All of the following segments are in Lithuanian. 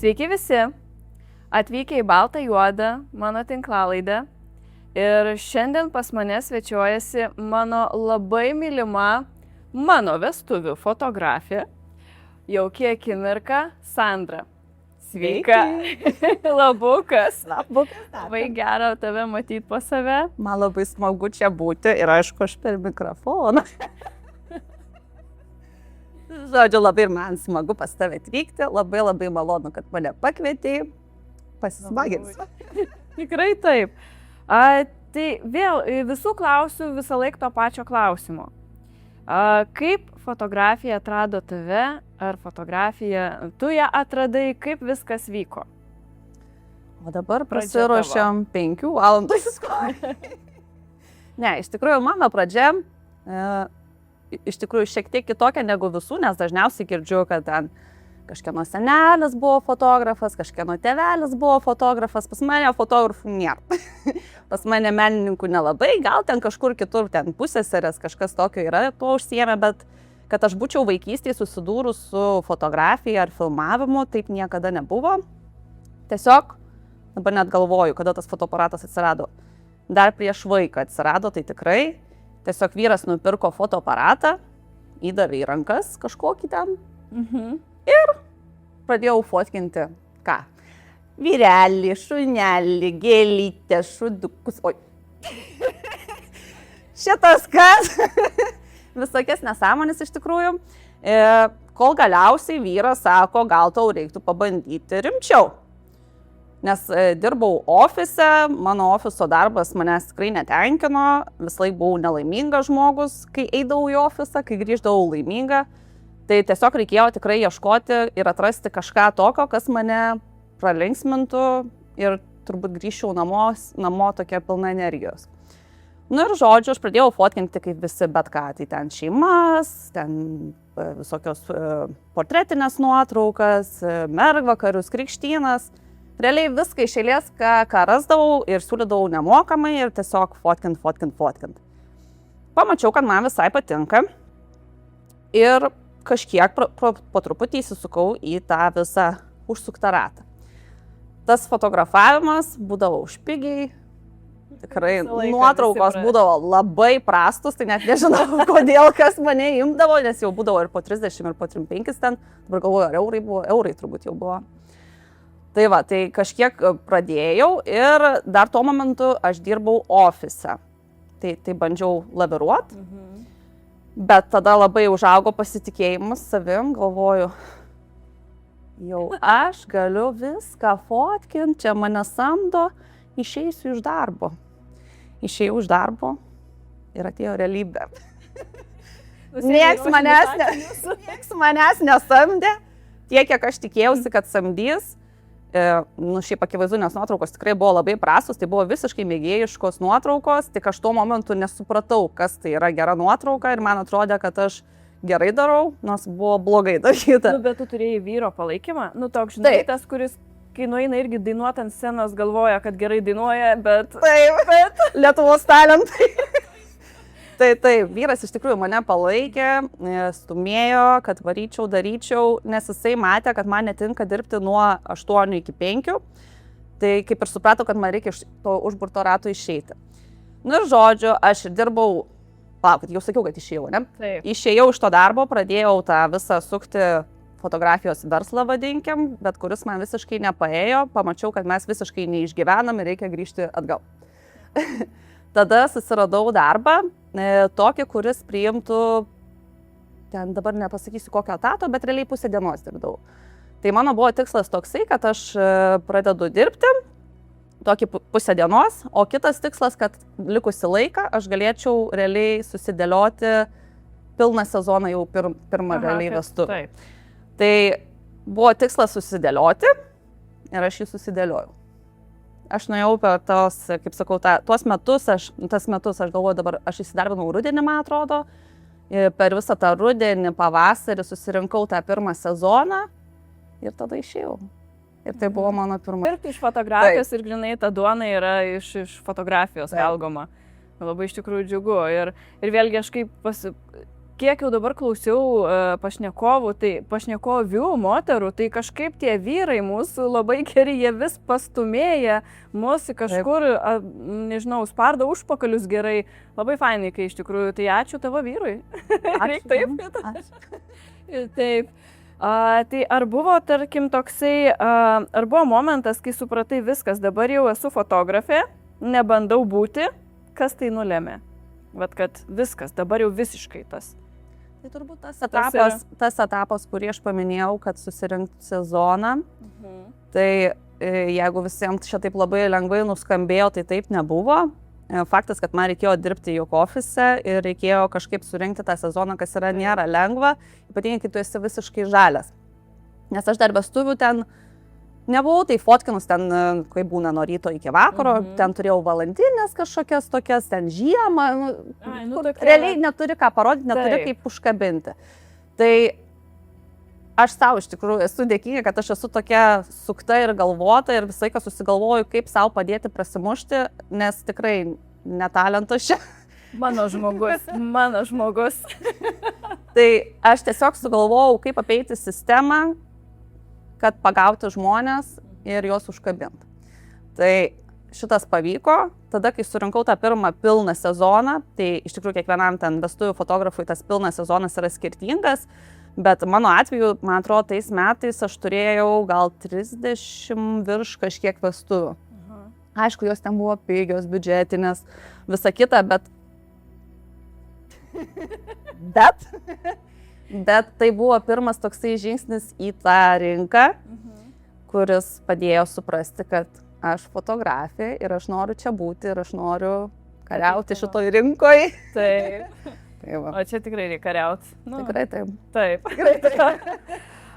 Sveiki visi, atvykę į Baltą Juodą, mano tinklalaidę. Ir šiandien pas mane svečiuojasi mano labai mylima mano vestuvių fotografė, jauki akimirka Sandra. Sveika. Labukas. Labai gera tave matyti po save. Man labai smagu čia būti ir aišku, aš per mikrofoną. Žodžiu, labai ir man smagu pas tave atvykti, labai malonu, kad mane pakvietei, pasismagins. Tikrai taip. Tai vėl visų klausiu visą laiką to pačio klausimo. Kaip fotografija atrado tave, ar fotografija, tu ją atradai, kaip viskas vyko? O dabar prasiruošiam 5 valandų įsiskolį. Ne, iš tikrųjų mano pradžia, iš tikrųjų šiek tiek kitokia negu visų, nes dažniausiai girdžiu, kad ten kažkieno senelis buvo fotografas, kažkieno tėvelis buvo fotografas, pas mane fotografų nėra. Pas mane menininkų nelabai, gal ten kažkur kitur, ten pusseserės, kažkas tokio yra, tuo užsiėmė, bet kad aš būčiau vaikystėje susidūrus su fotografija ar filmavimu, taip niekada nebuvo. Tiesiog, dabar net galvoju, kada tas fotoaparatas atsirado. Dar prieš vaiką atsirado, tai tikrai. Tiesiog vyras nupirko fotoaparatą, įdavė į rankas kažkokį ten. Ir pradėjau fotkinti, ką? Vyrelį, šunelį, gėlytę, šudukus. Oi. Šitas kas? Visokias nesąmonės iš tikrųjų. Kol galiausiai vyras sako, gal tau reiktų pabandyti rimčiau. Nes dirbau ofise, mano ofiso darbas manęs tikrai netenkino, visąlaik buvau nelaimingas žmogus, kai eidavau į ofisą, kai grįždavau laiminga. Tai tiesiog reikėjo tikrai ieškoti ir atrasti kažką tokio, kas mane pralinksmintų ir turbūt grįžčiau namo tokia pilna energijos. Nu ir žodžiu, aš pradėjau fotkinti kaip visi bet ką, tai ten šeimas, ten visokios portretinės nuotraukas, mergvakarius, krikštynas. Realiai viską iš eilės, ką rasdavau ir siūlydavau nemokamai ir tiesiog fotkint. Pamačiau, kad man visai patinka ir kažkiek po truputį įsisukau į tą visą užsuktą ratą. Tas fotografavimas būdavo už pigiai, tikrai nuotraukos būdavo labai prastus, tai net nežinau, kodėl kas mane imdavo, nes jau būdavo ir po 30 ir po 35 ten, dabar galvoju, ar eurai buvo, eurai turbūt jau buvo. Tai va, tai kažkiek pradėjau ir dar tuo momentu aš dirbau ofise, tai bandžiau laviruoti. Bet tada labai užaugo pasitikėjimas savim, galvoju, jau aš galiu viską fotkinti, čia mane samdo, išeisiu iš darbo. Išėjau iš darbo ir atėjo realybė. Nieks manęs nesamdė, tiek, kiek aš tikėjausi, kad samdys. Šiaip akivaizdu, nes nuotraukos tikrai buvo labai prastos, tai buvo visiškai mėgėjiškos nuotraukos, tik aš tuo momentu nesupratau, kas tai yra gera nuotrauka ir man atrodė, kad aš gerai darau, nors buvo blogai daryta. Bet tu turėjai vyro palaikymą? Toks, žinai, tas, kuris, kai nueina irgi dainuot ant scenos, galvoja, kad gerai dainuoja, bet... Taip, Lietuvos talentai. Taip, vyras iš tikrųjų mane palaikė, stumėjo, kad varyčiau, daryčiau, nes jisai matė, kad man netinka dirbti nuo 8 iki 5. Tai kaip ir suprato, kad man reikia iš to užburto rato išeiti. Nu ir žodžiu, aš ir dirbau, jau sakiau, kad išėjau, ne? Taip. Išėjau iš to darbo, pradėjau tą visą sukti fotografijos verslą, vadinkim, bet kuris man visiškai nepaėjo, pamačiau, kad mes visiškai neišgyvenam ir reikia grįžti atgal. Tada susiradau darbą, tokį, kuris priimtų, ten dabar nepasakysiu kokio etato, bet realiai pusę dienos dirbdavau. Tai mano buvo tikslas toksai, kad aš pradedu dirbti, tokį pusę dienos, o kitas tikslas, kad likusi laiką aš galėčiau realiai susidėlioti pilną sezoną jau pirmą realiai vestuvių. Tai buvo tikslas susidėlioti ir aš jį susidėliojau. Aš nuėjau per tos, kaip sakau, tuos metus, aš galvoju dabar, aš įsidarbinau rudenį, man atrodo, per visą tą rudenį, pavasarį susirinkau tą pirmą sezoną ir tada išėjau. Ir tai buvo mano pirma. Ir iš fotografijos ir grinai ta duona yra iš fotografijos valgoma. Labai iš tikrųjų džiugu. Ir vėlgi aš kaip kiek jau dabar klausiau pašnekovų, tai pašnekovių moterų, tai kažkaip tie vyrai mūsų labai geri, jie vis pastumėja mūsų kažkur, nežinau, spardo užpakalius gerai. Labai fainai, kai iš tikrųjų, tai ačiū tavo vyrui. Ačiū. Taip. Taip. Tai ar buvo, tarkim, toksai, ar buvo momentas, kai supratai viskas, dabar jau esu fotografė, nebandau būti, kas tai nulėmė? Vat kad viskas, dabar jau visiškai tas. Tai turbūt tas etapas, kurį aš paminėjau, kad susirinkti sezoną. Tai jeigu visiems šitaip labai lengvai nuskambėjo, tai taip nebuvo. Faktas, kad man reikėjo dirbti juk ofise ir reikėjo kažkaip surinkti tą sezoną, kas nėra lengva, ypatingai, kai tu esi visiškai žalias. Nes aš dar vestuvių ten nebuvau, tai fotkinus ten, kai būna nuo ryto iki vakaro, ten turėjau valandinės kažkokias tokias, ten žiemą, realiai neturi ką parodyti, neturi kaip užkabinti. Tai aš savo iš tikrųjų esu dėkinga, kad aš esu tokia sukta ir galvota ir visą laiką susigalvoju, kaip savo padėti prasimušti, nes tikrai netalentas čia. Mano žmogus. Tai aš tiesiog sugalvojau, kaip apeiti sistemą, kad pagauti žmonės ir juos užkabinti. Tai šitas pavyko. Tada, kai surinkau tą pirmą pilną sezoną, tai iš tikrųjų kiekvienam ten vestuvių fotografui tas pilnas sezonas yra skirtingas, bet mano atveju, man atrodo, tais metais aš turėjau gal 30 virš kažkiek vestuvių. Aišku, jos ten buvo pigios, biudžetinės, visa kita, bet tai buvo pirmas toksai žingsnis į tą rinką, kuris padėjo suprasti, kad aš fotografė ir aš noriu čia būti ir aš noriu kariauti šitoj rinkoje. Taip. O čia tikrai reikia kariauti. Tikrai taip. Taip.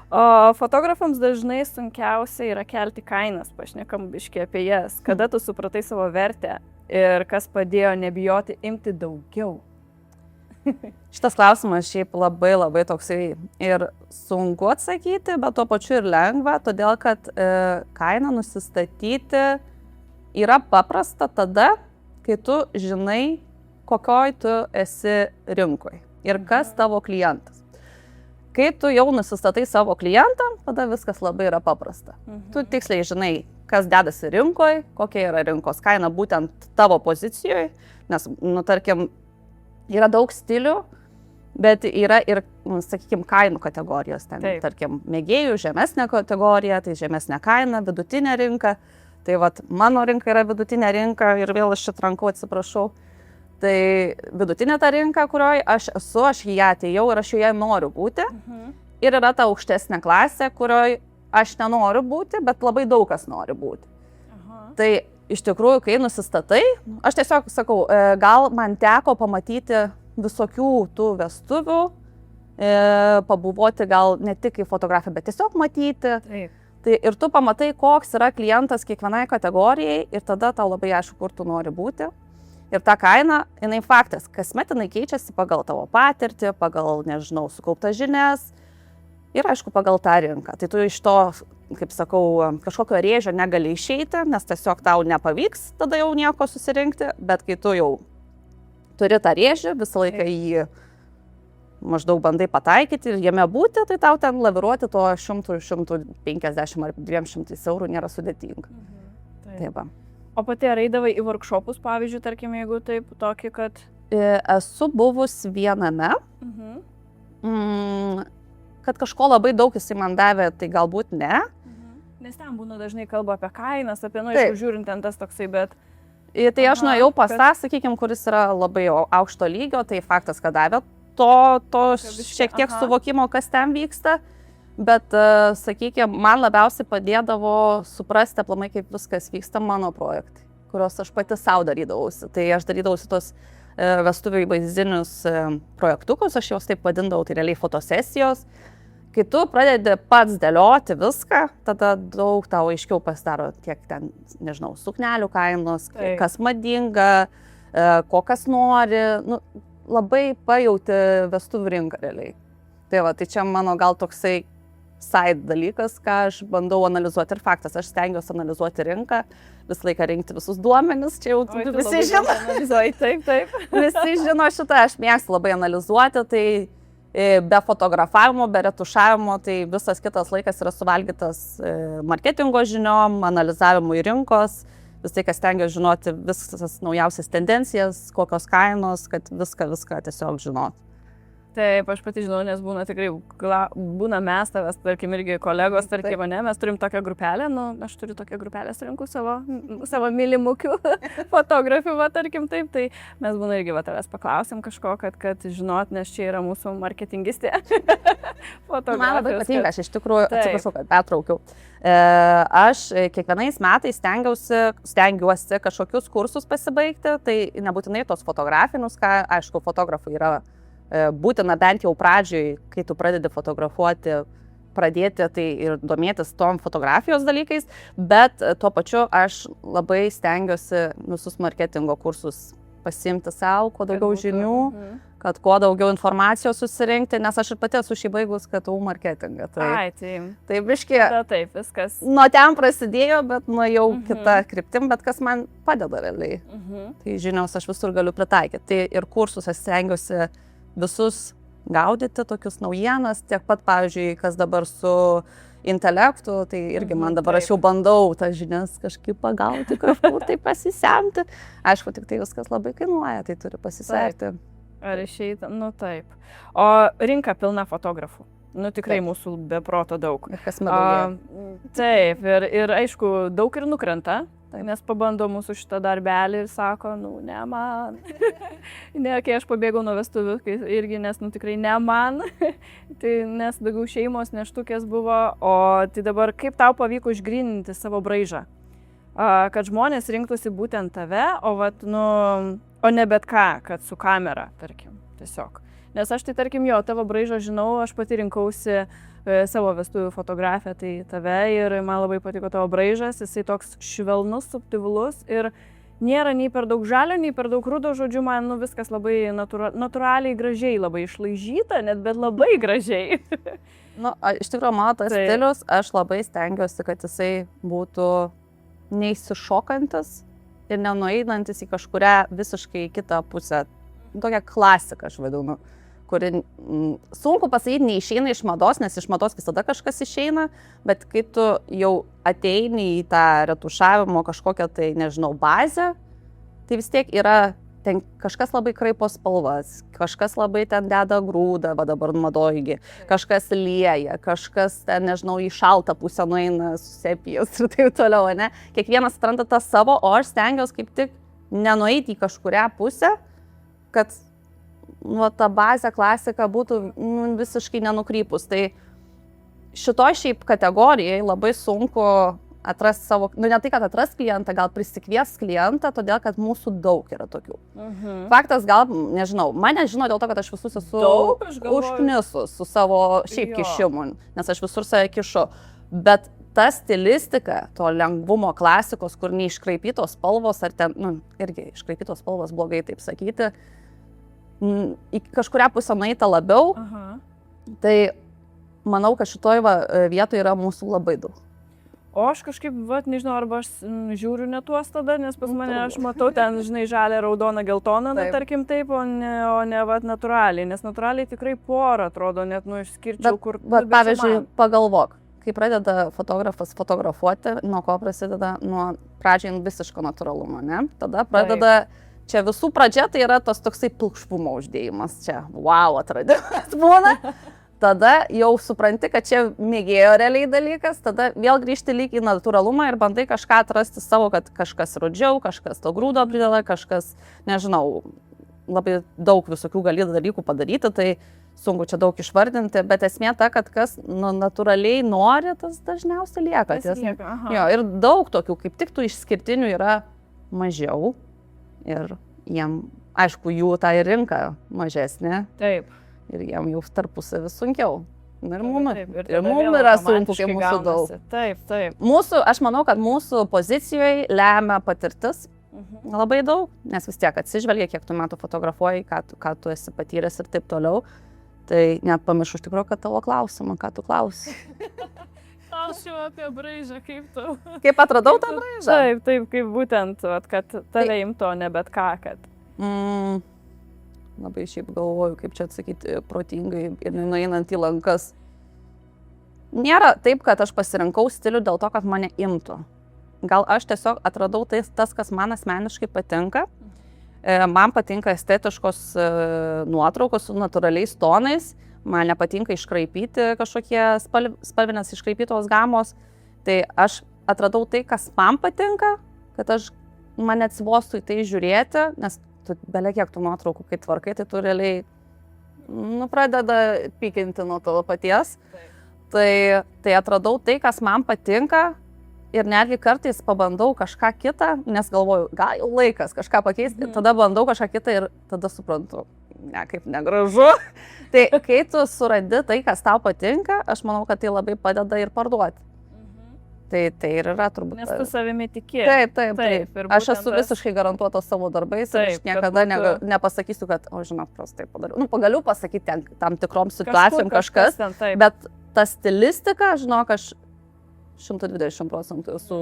O fotografams dažnai sunkiausia yra kelti kainas, pašnekam biškį apie jas. Kada tu supratai savo vertę ir kas padėjo nebijoti imti daugiau? Šitas klausimas šiaip labai toksai ir sunku atsakyti, bet tuo pačiu ir lengva, todėl kad kainą nusistatyti yra paprasta tada, kai tu žinai, kokioj tu esi rinkoj ir kas tavo klientas. Kai tu jau nusistatai savo klientą, tada viskas labai yra paprasta. Tu tiksliai žinai, kas dedasi rinkoj, kokia yra rinkos kaina būtent tavo pozicijoje, nes, tarkim, yra daug stilių, bet yra ir, sakykime, kainų kategorijos. Ten, tarkim, mėgėjų žemesnė kategorija, tai žemesnė kaina, vidutinė rinka. Tai vat, mano rinka yra vidutinė rinka ir vėl aš čia trankau, atsiprašau. Tai vidutinė ta rinka, kurioje aš esu, aš į ją atėjau ir aš joje noriu būti. Ir yra ta aukštesnė klasė, kurioje aš nenoriu būti, bet labai daug kas nori būti. Tai iš tikrųjų, kai nusistatai, aš tiesiog sakau, gal man teko pamatyti visokių tų vestuvių, pabuvoti gal ne tik kaip fotografė, bet tiesiog matyti. Taip. Tai ir tu pamatai, koks yra klientas kiekvienai kategorijai ir tada tau labai aišku, kur tu nori būti. Ir ta kaina, jinai faktas, kasmet jinai keičiasi pagal tavo patirtį, pagal, nežinau, sukauptas žinias ir aišku, pagal tą rinką. Tai tu iš to, kaip sakau, kažkokio rėžio negali išeiti, nes tiesiog tau nepavyks tada jau nieko susirinkti, bet kai tu jau turi tą rėžį, visą laiką jį maždaug bandai pataikyti ir jame būti, tai tau ten laviruoti to 100, 150 ar 200 eurų nėra sudėtinga. Taip. O pati ar eidavai į workshopus, pavyzdžiui, tarkim, jeigu taip, tokį, kad... Esu buvus viename. Kad kažko labai daug jisai man davė, tai galbūt ne. Nes ten būna dažnai kalba apie kainas, apie, aišku, žiūrint ten tas toksai, bet... Tai aš nuėjau pas tą, sakykime, kuris yra labai aukšto lygio, tai faktas, kad davė to šiek tiek suvokimo, kas ten vyksta. Bet, sakykime, man labiausiai padėdavo suprasti aplamai, kaip viskas vyksta mano projektai, kuriuos aš pati savo darydavausi. Tai aš darydavausi tos vestuvių įvaizdinius projektukus, aš juos taip vadindavau, tai realiai fotosesijos. Kai tu pradedi pats dėlioti viską, tada daug tau aiškiau pasidaro tiek ten, nežinau, suknelių kainos, kas madinga, ko kas nori, labai pajauti vestuvių rinką realiai. Tai va, tai čia mano gal toksai side dalykas, ką aš bandau analizuoti. Ir faktas, aš stengiuosi analizuoti rinką, visą laiką rinkti visus duomenis, čia jau visi žino. Taip. Visi žino šitą, aš mėgstu labai analizuoti, tai be fotografavimo, be retušavimo, tai visas kitas laikas yra suvalgytas marketingo žiniom, analizavimui rinkos, visai, kas stengiuosi žinoti visas naujausias tendencijas, kokios kainos, kad viską tiesiog žinot. Taip, aš pati žinau, nes būna tikrai, būna mes tavęs, tarkim, irgi kolegos, tarkim, ne, mes turim tokią grupelę, aš turiu tokią grupelę, surinkau savo mylimukių fotografių, tarkim, taip, tai mes būna irgi tavęs paklausim kažko, kad žinot, nes čia yra mūsų marketingistė fotografijos. Man labai patinka, aš iš tikrųjų, atsiprašau, kad pertraukiau. Aš kiekvienais metais stengiuosi kažkokius kursus pasibaigti, tai nebūtinai tos fotografinius, ką, aišku, fotografai yra būtina bent jau pradžioj, kai tu pradedi fotografuoti, pradėti tai ir domėtis tom fotografijos dalykais, bet tuo pačiu aš labai stengiuosi visus marketingo kursus pasiimti savo, kuo daugiau žinių, kad kuo daugiau informacijos susirinkti, nes aš ir pati esu šį baigus KTU marketingą. Tai biški, taip, viskas. Nuo ten prasidėjo, bet nuėjau kitą kryptim, bet kas man padeda realiai. Tai žinios aš visur galiu pritaikyti. Tai ir kursus aš stengiuosi visus gaudyti, tokius naujienas, tiek pat, pavyzdžiui, kas dabar su intelektu, tai irgi man dabar aš jau bandau tas žinias kažkaip pagauti, kažkur tai pasisemti. Aišku, tik tai viskas labai kainuoja, tai turi pasiserti. Ar išeiti, taip. O rinka pilna fotografų. Tikrai mūsų be proto daug. Ir kas man taip, ir aišku, daug ir nukrenta. Nes pabando mūsų šitą darbelį ir sako, ne man. Ne, kai aš pabėgau nuo vestuvių, irgi, nes tikrai ne man. Tai nes daugiau šeimos neštukės buvo, o tai dabar kaip tau pavyko išgryninti savo braižą? Kad žmonės rinktųsi būtent tave, o ne bet ką, kad su kamera, tarkim, tiesiog. Nes aš tai, tarkim, tavo braižą žinau, aš pati rinkausi savo vestuvių fotografiją, tai tave, ir man labai patiko tavo braižas, jisai toks švelnus, subtilus ir nėra nei per daug žalio, nei per daug rudo, žodžiu, man viskas labai natūraliai gražiai, labai išlaižyta, bet labai gražiai. Iš tikrųjų, mano tas stilius, aš labai stengiuosi, kad jisai būtų neįsišokantis ir nenueinantis į kažkurią visiškai kitą pusę. Tokią klasiką aš vadinu, kuri sunku pasakyti, neišeina iš mados, nes iš mados visada kažkas išeina, bet kai tu jau ateini į tą retušavimo kažkokią tai, nežinau, bazę, tai vis tiek yra ten kažkas labai kraipo spalvas, kažkas labai ten deda grūdą, dabar madoigi, kažkas lieja, kažkas ten, nežinau, į šaltą pusę nueina su sepijos ir taip toliau, ne? Kiekvienas atranda tą savo, o aš stengiuosi kaip tik nenueiti į kažkurią pusę, kad ta bazė klasika būtų visiškai nenukrypus. Tai šitoj šiaip kategorijai labai sunku atrasti savo, ne tai, kad atrasti klientą, gal prisikvies klientą, todėl, kad mūsų daug yra tokių. Faktas, gal, nežinau, mane žino dėl to, kad aš visus esu užknisus su savo šiaip kišimu, nes aš visur save kišu. Bet ta stilistika, to lengvumo klasikos, kur neiškraipytos spalvos, ar ten, irgi iškraipytos spalvos blogai taip sakyti, į kažkurią pusę nueita labiau, tai manau, kad šitoj vietoje yra mūsų labai daug. O aš kažkaip, nežinau, arba aš žiūriu ne tuos tada, nes pas mane aš matau ten, žinai, žalia, raudona, geltona, tarkim taip, o ne natūraliai, nes natūraliai tikrai porą atrodo, net išskirčiau, kur... Bet pavyzdžiui, pagalvok, kai pradeda fotografas fotografuoti, nuo ko prasideda, nuo pradžiai visiško natūralumo, ne? Tada pradeda... Čia visų pradžia tai yra tas toksai pilkšvumo uždėjimas, čia wow atradimas būna, tada jau supranti, kad čia mėgėjo realiai dalykas, tada vėl grįžti lyg į natūralumą ir bandai kažką atrasti savo, kad kažkas rudžiau, kažkas to grūdo prideda, kažkas, nežinau, labai daug visokių gali dalykų padaryti, tai sunku čia daug išvardinti, bet esmė ta, kad kas natūraliai nori, tas dažniausiai lieka. Ir daug tokių, kaip tik tų išskirtinių yra mažiau. Ir jiem, aišku, jų ta rinka mažesnė. Taip. Ir jiem jau tarpusavį sunkiau. Ir mums yra sunku, kai mūsų daug. Taip. Mūsų, aš manau, kad mūsų pozicijoje lemia patirtis labai daug, nes vis tiek atsižvelgia, kiek tu metų fotografuoji, ką tu esi patyręs ir taip toliau. Tai net pamiršau iš tikrųjų, kad tavo klausimą, ką tu klausi. Aš jau apie braižą, kaip tu. Kaip atradau tą braižą? Taip, kaip būtent, vat, kad tave imto, ne bet ką, kad. Labai šiaip galvoju, kaip čia atsakyti protingai ir nueinant į lankas. Nėra taip, kad aš pasirinkau stilių dėl to, kad mane imtų. Gal aš tiesiog atradau tas, kas man asmeniškai patinka. Man patinka estetiškos nuotraukos su natūraliais tonais. Man nepatinka iškraipyti kažkokie spalvinės iškraipytos gamos. Tai aš atradau tai, kas man patinka, kad man atsivostų į tai žiūrėti, nes belia kiek tų nuotraukų, kai tvarkai, tai tu realiai pradeda pykinti nuo tavo paties. Tai atradau tai, kas man patinka ir netgi kartais pabandau kažką kitą, nes galvoju, gal jau laikas kažką pakeisti, tada bandau kažką kitą ir tada suprantu, ne, kaip negražu. Tai kai tu surandi tai, kas tau patinka, aš manau, kad tai labai padeda ir parduoti. Tai ir yra turbūt. Nes tu savimi tiki. Taip. Aš esu visiškai garantuotas savo darbais ir aš niekada nepasakysiu, kad, žinok, prastai padariau. Pagaliau pasakyti tam tikrom situacijom kažkas, bet ta stilistika, žinok, aš 120% esu,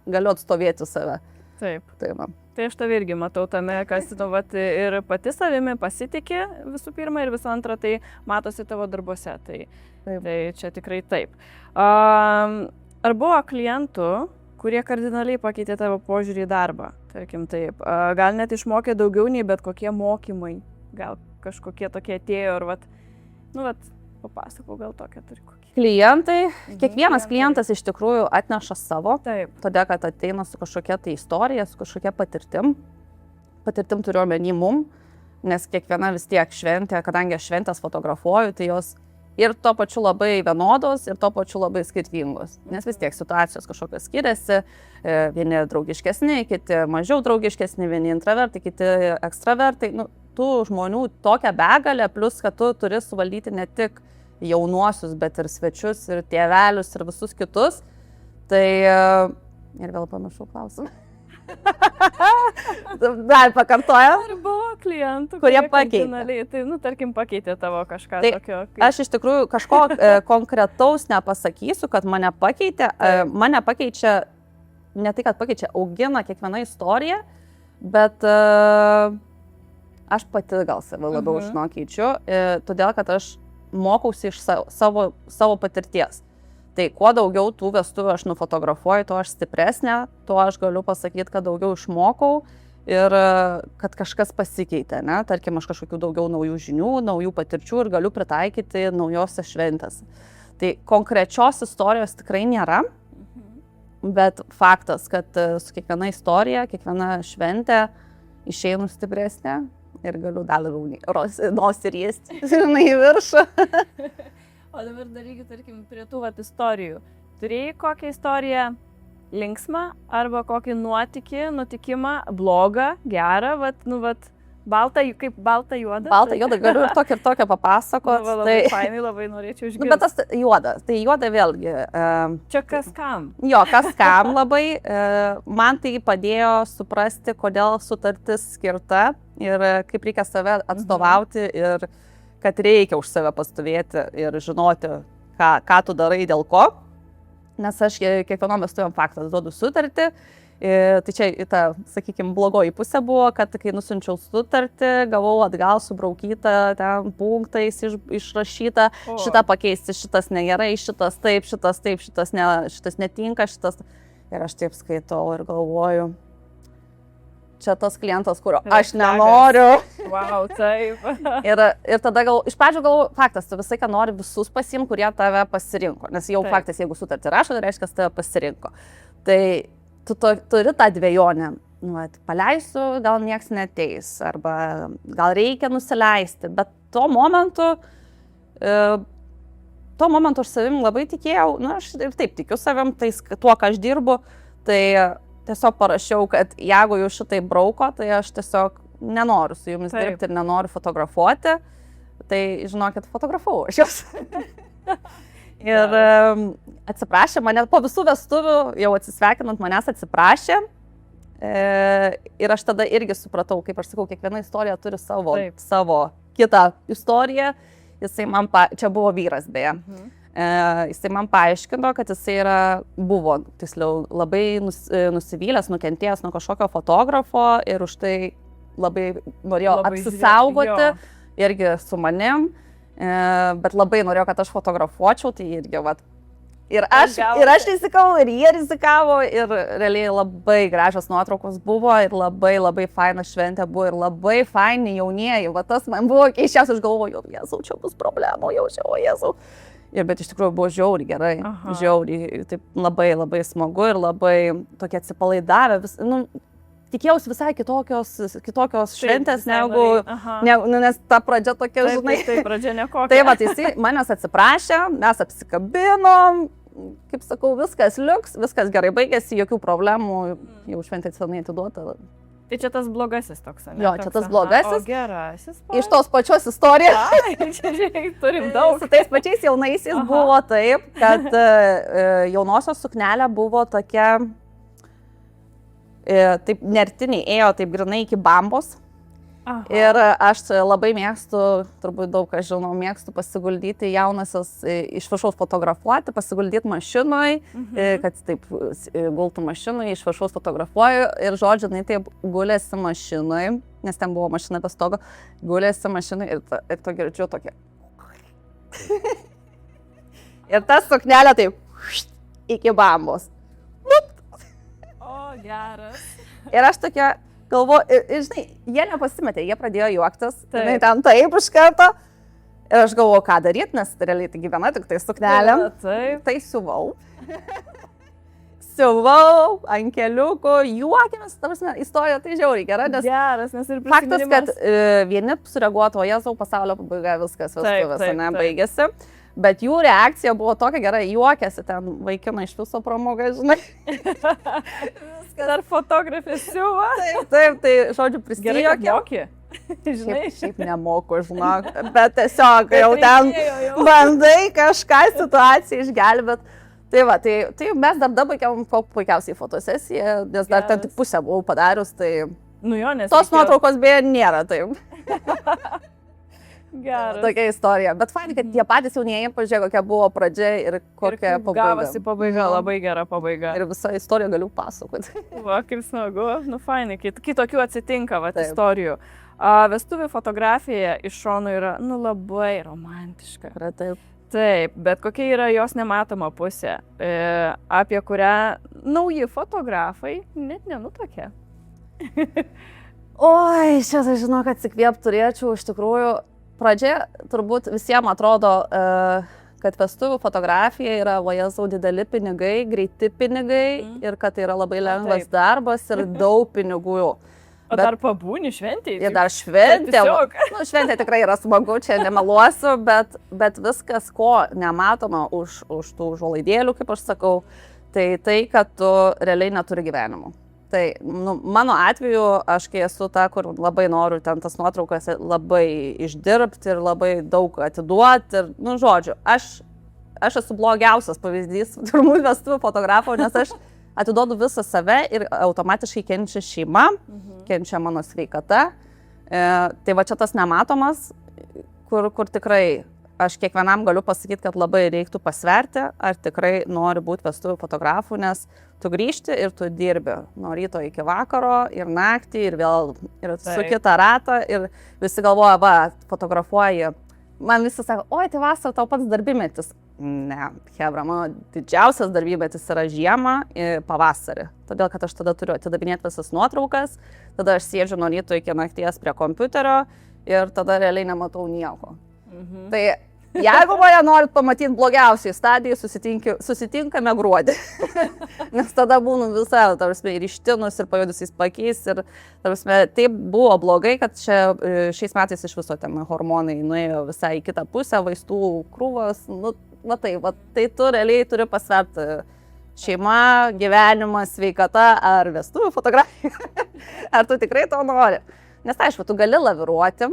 galiu atstovėti save. Taip. Tai aš tave irgi matau tame, kas ir pati savimi pasitikė visų pirma ir visų antra, tai matosi tavo darbuose. Tai čia tikrai taip. Ar buvo klientų, kurie kardinaliai pakeitė tavo požiūrį į darbą? Tarkim taip. Gal net išmokė daugiau nei bet kokie mokymai? Gal kažkokie tokie atėjo ir papasakau, gal tokia turi kokį. Klientai, kiekvienas klientas iš tikrųjų atneša savo, todėl kad ateina su kažkokia tai istorija, su kažkokia patirtim. Patirtim turiu omeny mum, nes kiekviena vis tiek šventė, kadangi aš šventės fotografuoju, tai jos ir to pačiu labai vienodos, ir to pačiu labai skirtingos. Nes vis tiek situacijos kažkokios skiriasi, vieni draugiškesni, kiti mažiau draugiškesni, vieni intravertai, kiti ekstravertai. Tų žmonių tokia begalė, plus kad tu turi suvaldyti ne tik jaunuosius, bet ir svečius, ir tėvelius, ir visus kitus. Tai ir vėl pamiršau klausimą. Dar pakartojam. Ar buvo klientų, kurie pakeitė? Tai, tarkim, pakeitė tavo kažką tokio. Aš iš tikrųjų kažko konkretaus nepasakysiu, kad mane pakeitė. Mane pakeičia, ne tai, kad pakeičia, augina kiekviena istorija, bet aš pati gal save labiau keičiu, todėl, kad aš mokausi iš savo patirties. Tai kuo daugiau tų vestuvių aš nufotografuoju, tuo aš stipresnė, tuo aš galiu pasakyti, kad daugiau išmokau ir kad kažkas pasikeitė, ne? Tarkim, aš kažkokių daugiau naujų žinių, naujų patirčių ir galiu pritaikyti naujose šventėse. Tai konkrečios istorijos tikrai nėra, bet faktas, kad su kiekviena istorija, kiekviena šventė išeinu stipresnė. Ir galiu dar labiau nosį riesti, žinai, į viršų. O dabar darykit, tarkim, prie tų istorijų. Turėjai kokią istoriją linksmą arba kokį nutikimą, blogą, gerą, baltą, kaip baltą juodą? Baltą juodą, galiu ir tokią papasakot. Labai fainai, labai norėčiau išgirsti. Bet tas juoda, tai juoda vėlgi. Čia kas kam? Jo, kas kam labai. Man tai padėjo suprasti, kodėl sutartis skirta ir kaip reikia save atstovauti ir kad reikia už save pastovėti ir žinoti, ką tu darai, dėl ko. Nes aš kiekvienom vestuvėm faktas duodu sutartį. Tai čia ta, sakykime, blogoji pusė buvo, kad kai nusiunčiau sutartį, gavau atgal subraukytą ten punktais išrašytą, šitą pakeisti, šitas negerai, šitas taip, šitas netinka, šitas. Ir aš taip skaitau ir galvoju, čia tas klientas, kurio aš nenoriu. Wow, taip. Ir tada iš pradžių galvoju, faktas, tu visai ką nori visus pasiimti, kurie tave pasirinko. Nes jau faktas, jeigu sutartį rašo, tai reiškia, kad tave pasirinko. Tai tu turi tą dvejonę, paleisiu, gal nieks neteis, arba gal reikia nusileisti, bet tuo momentu aš savim labai tikėjau, aš ir taip tikiu savim, tuo, ką aš dirbu, tai tiesiog parašiau, kad jeigu jūs šitai brauko, tai aš tiesiog nenoriu su jumis dirbti ir nenoriu fotografuoti, tai žinokit, fotografavau aš jūs. Ir atsiprašė mane, po visų vestuvių, jau atsisveikinant manęs atsiprašė. Ir aš tada irgi supratau, kaip aš sakau, kiekviena istorija turi savo kitą istoriją. Jisai čia buvo vyras beje. Jisai man paaiškino, kad jisai buvo, tiksliau, labai nusivylęs, nukentėjęs nuo kažkokio fotografo ir už tai labai norėjo apsisaugoti, irgi su manim, bet labai norėjo, kad aš fotografuočiau, tai irgi, vat. Ir aš rizikavau, ir jie rizikavo, ir realiai labai gražios nuotraukos buvo, ir labai faina šventė buvo, ir labai faini jaunieji. Va tas man buvo keiščiausia, aš galvoju, Jėzau, čia bus problemų, Jėzau. Ir bet iš tikrųjų buvo žiauriai gerai, žiauriai, taip labai smagu ir labai tokie atsipalaidavę. Tikėjausi visai kitokios šventės, nes ta pradžia tokia, žinai. Taip, pradžia nekokia. Tai va, jisai manęs atsiprašė, mes apsikabinom, kaip sakau, viskas liuks, viskas gerai baigėsi, jokių problemų, jau šventė senai atiduota. Tai čia tas blogasis toks, ne? Jo, čia tas blogasis. O gerasis. Iš tos pačios istorijos. Čia turim daug. Su tais pačiais jaunaisiais buvo taip, kad jaunosios suknelė buvo tokia, taip nertiniai ėjo, taip grinai iki bambos. Ir aš labai mėgstu, turbūt daug kas žinau, mėgstu pasiguldyti jaunasios iš viršaus fotografuoti, pasiguldyti mašinoj, kad taip gultų mašinoj, iš viršaus fotografuoju ir žodžiu, taip gulėsi mašinoj, nes ten buvo mašina be stogo, gulėsi mašinoj ir to girdžiu tokia. Ir tas suknelė taip iki bambos. O, geras. Ir aš tokia galvoju, žinai, jie nepasimetė, jie pradėjo juoktis, ten taip iš karto. Ir aš galvoju, ką daryti, nes realiai tai gyvena tik tai suknelėm. Tai siuvau. Siuvau ant keliukų, juokėmės, ta prasme, istorija tai žiauriai gera, nes geras, nes ir prisiminimas. Faktas, kad vieni sureaguoto, Jėzau, pasaulio pabaiga, viskas, vestuvės, baigėsi. Bet jų reakcija buvo tokia gera, juokėsi ten vaikino iš viso pramogą, žinai. Dar fotografė siuva. Taip, tai žodžiu prisijuokė. Šiaip nemoku, žinok, bet tiesiog jau ten bandai kažką situaciją išgelbėt. Tai va, tai mes dar baigėm puikiausiai fotosesiją, nes dar ten tik pusę buvau padarius, tai tos nuotraukos beje nėra, taip. Geras. Tokia istorija. Bet fainai, kad tie patys jaunieji pažiūrėjo, kokia buvo pradžia ir kokia pabaiga. Gavosi pabaiga, labai gera pabaiga. Ir visą istoriją galiu pasakoti. Va, kaip smagu. Fainai, kitokių atsitinka istorijų. Vestuvių fotografija iš šonų yra, labai romantiška. Taip, bet kokia yra jos nematoma pusė, apie kurią nauji fotografai net nenutuokė. Oi, šiandien žinau, kad atsikvėp turėčiau iš tikrųjų. Pradžia turbūt visiems atrodo, kad vestuvių fotografija yra, Jėzau, dideli pinigai, greiti pinigai ir kad tai yra labai lengvas darbas ir daug pinigų. O dar pabūni šventėje? Ir dar šventė. Šventė tikrai yra smagu, čia nemeluosiu, bet viskas, ko nematoma už tų užuolaidėlių, kaip aš sakau, tai, kad tu realiai neturi gyvenimo. Tai mano atveju, aš kai esu ta, kur labai noriu ten tas nuotraukas labai išdirbti ir labai daug atiduoti. Ir, žodžiu, aš esu blogiausias pavyzdys turbūt vestuvių fotografo, nes aš atiduodu visą save ir automatiškai kenčia šeima, kenčia mano sveikata. Tai va čia tas nematomas, kur tikrai aš kiekvienam galiu pasakyti, kad labai reiktų pasverti, ar tikrai nori būti vestuvių fotografų, nes tu grįžti ir tu dirbi nuo ryto iki vakaro ir naktį ir vėl ir su kitą ratą ir visi galvoja, va, fotografuoji. Man visi sako, oi, tai vasarą tau pats darbymetis. Ne, hebra, mano didžiausias darbymetis yra žiemą ir pavasarį. Todėl, kad aš tada turiu atidavinėti visas nuotraukas, tada aš sėdžiu nuo ryto iki nakties prie kompiuterio ir tada realiai nematau nieko. Tai jeigu mane norit pamatyti blogiausiai stadijai, susitinkame gruodį. Nes tada būnu visą, tarsi, ir ištinus, ir pajudusiais pakeis. Ir, tarsi, taip buvo blogai, kad šiais metais iš viso ten hormonai nuėjo visai į kitą pusę, vaistų krūvos. Tai tu realiai turi pasverti šeima, gyvenimas, sveikata ar vestuvių fotografija. Ar tu tikrai to nori? Nes aišku, tu gali laviruoti,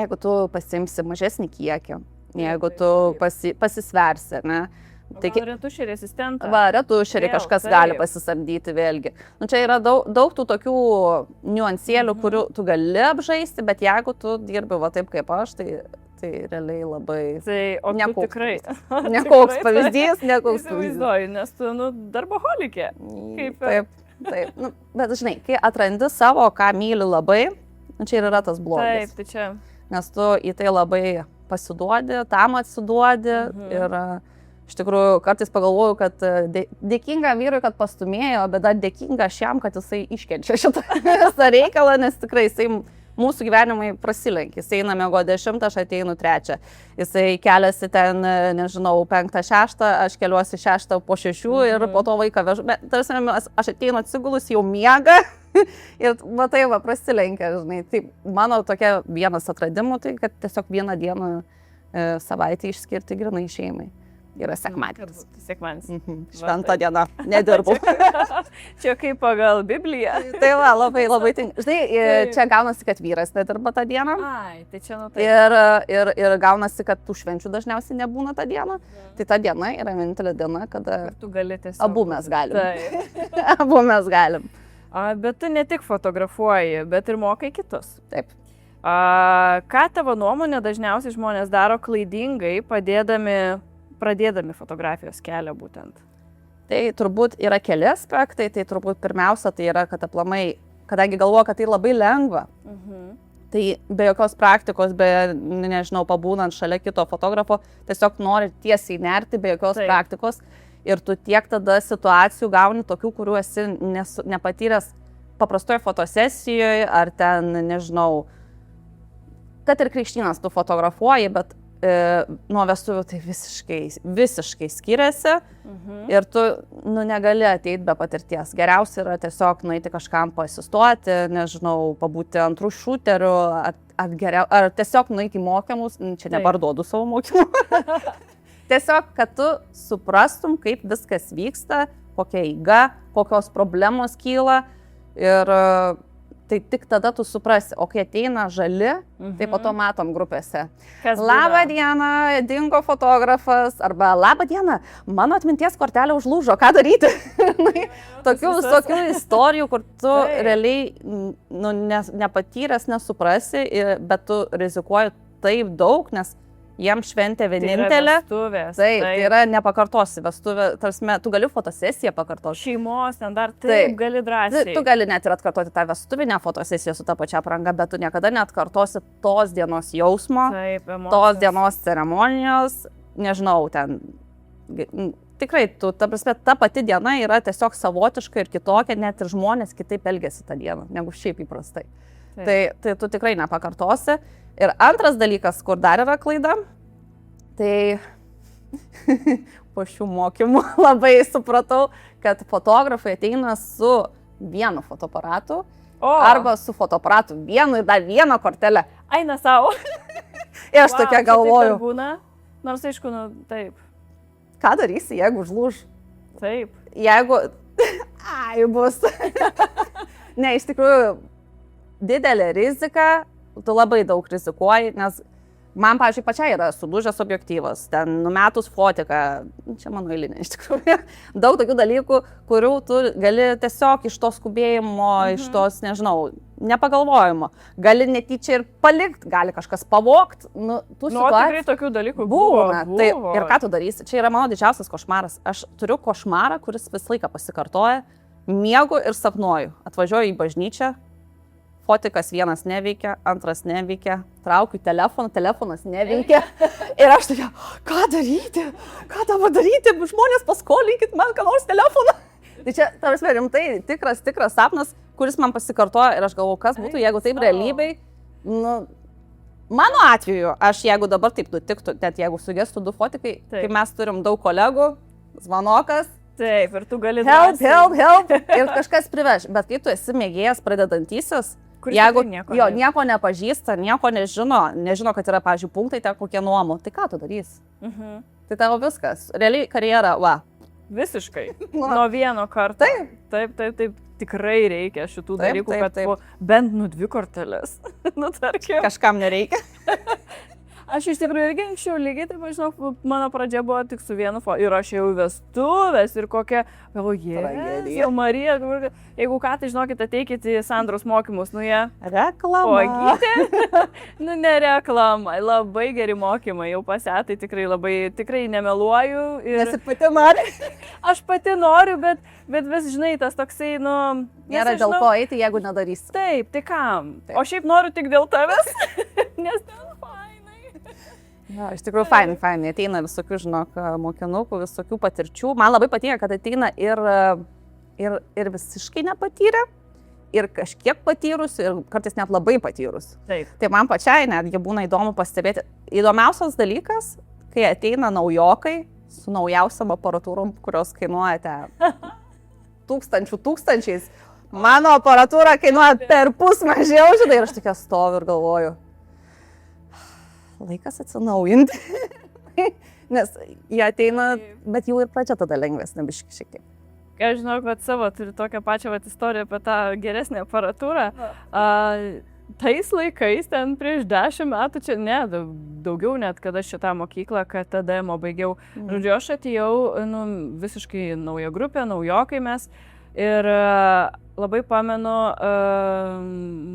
jeigu tu pasiimsi mažesnį kiekį. Jeigu tu pasisversi, ne? Taigi, Retušį resistentą. va, retušerį Vėl, kažkas taip. gali pasisamdyti vėlgi. Nu, čia yra daug tų tokių niuansėlių, kurių tu gali apžaisti, bet jeigu tu dirbi va taip kaip aš, tai realiai labai... Tai, o tu Nekoks tikrai. Nekoks Tikrai, pavyzdys, nekoks pavyzdys. Įsivaizduoju, nes tu, darboholikė. Kaip- Taip. Nu, bet žinai, kai atrandi savo, ką myli labai, nu, čia ir yra tas blogis. Taip, tai čia. Nes tu į tai labai pasiduodi, tam atsiduodi ir iš tikrųjų kartais pagalvoju, kad dėkinga vyrui, kad pastumėjo, bet dar dėkinga šiam, kad jisai iškenčia šitą visą reikalą, nes tikrai jisai mūsų gyvenimai prasilenkia. Jisai eina miego 10, aš ateinu 3. Jisai keliasi ten, nežinau, 5-6, aš keliuosi 6 po 6 ir po to vaiką vežu. Bet tarsi aš ateinu atsigulus, jau miega ir matai, va, prasilenkia, žinai. Tai mano tokia vienas atradimų, tai kad tiesiog vieną dieną savaitę išskirti grinai šeimai. Yra sekmadienis. Sekmadienis. Šventa diena. Nedirbu. Čia kaip pagal Bibliją. Tai va, labai tinka. Žinai, čia gaunasi, kad vyras nedirba tą dieną. Ai, tai čia tai. Ir gaunasi, kad tų švenčių dažniausiai nebūna tą dieną. Tai ta diena yra vienintelė diena, kada Tu gali tiesiog. abu mes galim. Taip. Abu mes galim. Bet tu ne tik fotografuoji, bet ir mokai kitus. Taip. Ką tavo nuomonė dažniausiai žmonės daro klaidingai, pradėdami fotografijos kelią būtent? Tai turbūt yra keli aspektai. Tai turbūt pirmiausia, tai yra, kad aplamai, kadangi galvoja, kad tai labai lengva, tai be jokios praktikos, be, nežinau, pabūnant šalia kito fotografo, tiesiog nori tiesiai nerti be jokios praktikos. Ir tu tiek tada situacijų gauni tokių, kurių esi nepatyręs paprastoje fotosesijoje, ar ten, nežinau, kad ir krikštynas tu fotografuoji, bet nuo vestuvių tai visiškai skiriasi ir tu negali ateiti be patirties. Geriausia yra tiesiog nueiti kažkam pasistuoti, nežinau, pabūti antrų šūterių, ar tiesiog nueiti į mokymus, čia neparduodu savo mokymų. Tiesiog, kad tu suprastum, kaip viskas vyksta, kokia eiga, kokios problemos kyla ir tai tik tada tu suprasi, o kai ateina žali, tai po to matom grupėse. Labą dieną, dingo fotografas, arba labą dieną, mano atminties kortelė užlūžo, ką daryti? Tokių visokių istorijų, kur tu realiai nepatyręs nesuprasi, bet tu rizikuoji taip daug, nes jiems šventė vienintelė. Vestuvės. Taip, tai yra nepakartosi vestuvė, tarsi, tu gali fotosesiją pakartoti. Šeimos, ten dar taip gali drąsiai. Tu gali net ir atkartoti tą vestuvinę fotosesiją su ta pačia apranga, bet tu niekada neatkartosi tos dienos jausmo, tos dienos ceremonijos, nežinau, ten. Tikrai, ta pati diena yra tiesiog savotiška ir kitokia, net ir žmonės kitaip elgiasi tą dieną, negu šiaip įprastai. Tai tu tikrai nepakartosi. Ir antras dalykas, kur dar yra klaida, tai po šių mokymų labai supratau, kad fotografai ateina su vienu fotoaparatu arba su fotoaparatu vienu ir dar vieną kortelę. Eina savo. Ir aš tokia galvoju. Nors aišku, taip. Ką darysi, jeigu užlūž? Taip. Jeigu... bus. Ne, iš tikrųjų, didelė rizika. Tu labai daug rizikuoji, nes man, pavyzdžiui, pačiai yra sudūžęs objektyvas, ten numetus fotiką, čia mano eilinė iš tikrųjų, daug tokių dalykų, kurių tu gali tiesiog iš to skubėjimo, iš tos, nežinau, nepagalvojimo, gali netyčia ir palikti, gali kažkas pavogti, tikrai tokių dalykų būna. Tai, ir ką tu darysi? Čia yra mano didžiausias košmaras. Aš turiu košmarą, kuris visą laiką pasikartoja, miegu ir sapnuoju, atvažiuoju į bažnyčią. Fotikas vienas neveikia, antras neveikia, traukiu telefoną, telefonas neveikia. Ir aš tokia, ką daryti? Ką tavo daryti? Žmonės paskolinkit man ką nors telefoną. Tai čia, tarsi, rimtai, tikras sapnas, kuris man pasikartoja ir aš galvoju, kas būtų, jeigu taip realybėj. Mano atveju, aš jeigu dabar taip nutiktų, net jeigu sugestų 2 fotikai, kai mes turim daug kolegų, zvanokas. Taip, ir tu gali help. Ir kažkas priveš. Bet kai tu esi mėgėjas pradedantysis, jeigu nieko nepažįsta, nieko nežino, kad yra, pavyzdžiui, punktai, ten kokie nuomų, tai ką tu darysi? Tai tavo viskas. Realiai karjera, va. Visiškai. Nuo vieno karto. Taip, tikrai reikia šitų dalykų, kad bent 2 korteles. Tarkim. Kažkam nereikia. Aš iš tikrųjų irgi anksčiau lygiai, taip aš žinau, mano pradžia buvo tik su vienu ir aš jau vestuvės ir kokia, Tragedija. Marija, jeigu ką, tai žinokit, ateikit į Sandros mokymus, nu jie. Reklama. Ogytė, nu ne reklama, labai geri mokymai, jau pasėtai tikrai nemeluoju. Nes ir pati nori. Aš pati noriu, bet vis, žinai, tas toksai, nu... Nėra dėl ko eiti, jeigu nedarysi. Taip, tai kam? Taip. O šiaip noriu tik dėl tavęs, nes ten fainai. Ja, iš tikrųjų, fainai. Ateina visokių, žinok, mokinukų, visokių patirčių. Man labai patinka, kad ateina ir visiškai nepatyrę, ir kažkiek patyrus, ir kartais net labai patyrus. Taip. Tai man pačiai netgi būna įdomu pastebėti. Įdomiausias dalykas, kai ateina naujokai su naujausiam aparatūrom, kurios kainuoja tūkstančiais. Mano aparatūra kainuoja perpus mažiau, žinai, ir aš tokia stoviu ir galvoju, laikas atsinaujinti, nes jie ateina, bet jau ir pradžia tada lengvesnė biški šiek tiek. Aš žinau, kad savo turiu tokią pačią istoriją apie tą geresnę aparatūrą. Tais laikais, ten prieš 10 metų, čia ne, daugiau net, kada aš šitą mokyklą, kad tada baigiau. Žodžiu, aš atėjau, visiškai nauja grupė, naujokai mes. Ir labai pamenu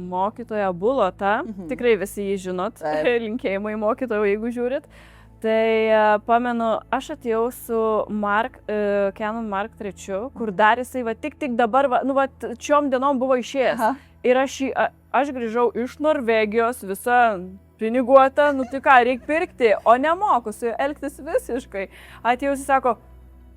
mokytoją Bulotą, tikrai visi jį žinot, linkėjimai mokytojų, jeigu žiūrit. Tai pamenu, aš atėjau su Canon Mark III, kur dar jisai tik dabar, šiom dienom buvo išėjęs. Aha. Ir aš grįžau iš Norvegijos, visa piniguota, tai ką, reikia pirkti, o nemoku su juo elgtis visiškai. Atėjau, jis sako,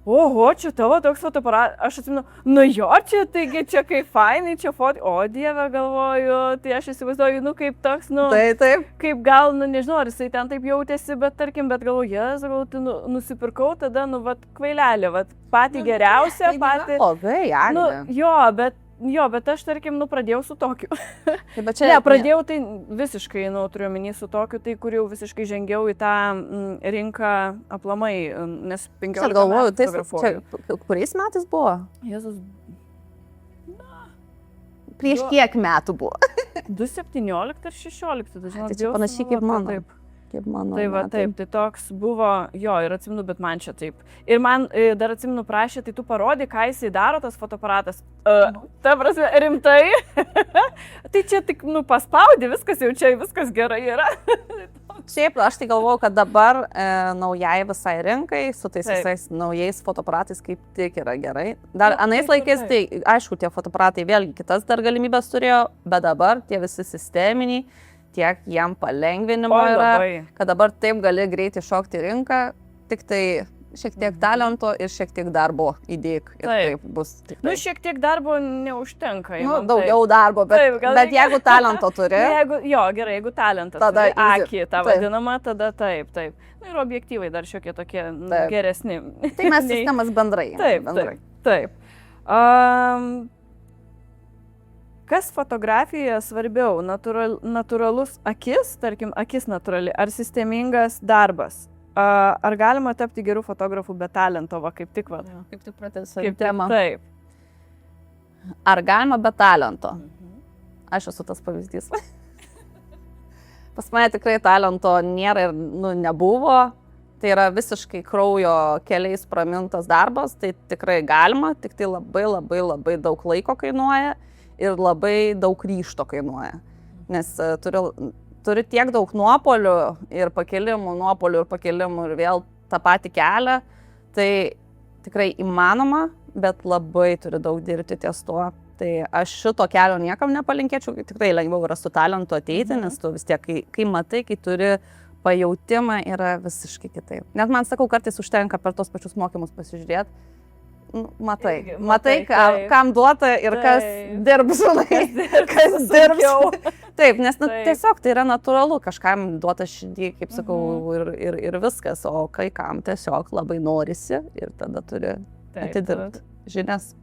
oho, čia tavo toks fotoaparatas, aš atsimenu, jo, čia, taigi čia kaip fainai, čia o dieve, galvoju, tai aš įsivaizduoju, kaip toks, taip. Kaip gal, nežinau, ar jisai ten taip jautėsi, bet galvoju, Jėzau, tai nusipirkau tada, kvailelį, patį geriausią, patį... Blogai, Agne. Bet aš, tarkim, pradėjau su tokiu. Čia... Pradėjau tai visiškai, turiu omeny su tokiu, tai kur jau visiškai žengiau į tą rinką aplamai, nes 15 galvoju, metų fotografuoju. Kuriais metais buvo? Jėzus. Prieš kiek metų buvo? 2017 ar 16, dažnai. Tai čia panašiai kaip mano. Taip. Kaip mano. Tai va, taip, tai toks buvo, ir atsimenu, bet man čia taip. Ir man dar atsimenu prašė, tai tu parodi, ką jisai daro, tas fotoaparatas. Ta prasme, rimtai. Tai čia tik, paspaudi, viskas jau čia, viskas gerai yra. Šiaip, aš tai galvoju, kad dabar naujai visai rinkai, su tais visais naujais fotoaparatais kaip tik yra gerai. Dar anais laikais, tai aišku, tie fotoaparatai vėlgi kitas dar galimybės turėjo, bet dabar tie visi sisteminiai, tiek jam palengvinimo yra, kad dabar taip gali greitai šokti rinką, tik tai šiek tiek talento ir šiek tiek darbo įdėk. Ir taip bus tikrai. Šiek tiek darbo neužtenka. Daugiau darbo, bet jeigu talento turi. Gerai, jeigu talentas tada turi, akį tą vadinamą, tada taip. Ir objektyvai dar šiokie tokie geresni. Tai mes sistemas bendrai. Taip. Kas fotografijoje svarbiau, natūralus akis, tarkim, akis natūrali, ar sistemingas darbas? Ar galima tapti gerų fotografų be talento, kaip tik va? Kaip tik pratęsiu temą. Taip. Ar galima be talento? Aš esu tas pavyzdys. Pas mane tikrai talento nėra ir nebuvo. Tai yra visiškai kraujo keliais pramintas darbas, tai tikrai galima, tik tai labai daug laiko kainuoja. Ir labai daug ryžto kainuoja, nes turi tiek daug nuopolių ir pakelimų ir vėl tą patį kelią, tai tikrai įmanoma, bet labai turi daug dirbti ties tuo. Tai aš šito kelio niekam nepalinkėčiau, tikrai lengviau yra su talentu ateiti, nes tu vis tiek, kai matai, kai turi pajautimą, yra visiškai kitaip. Net man sakau, kartais užtenka per tos pačius mokymus pasižiūrėti. Matai, kam duota ir kas dirbs, kas dirbs. Taip, nes tiesiog tai yra natūralu, kažkam duota širdį, kaip sakau, ir viskas, o kai kam tiesiog labai norisi ir tada turi atidirbti žinias.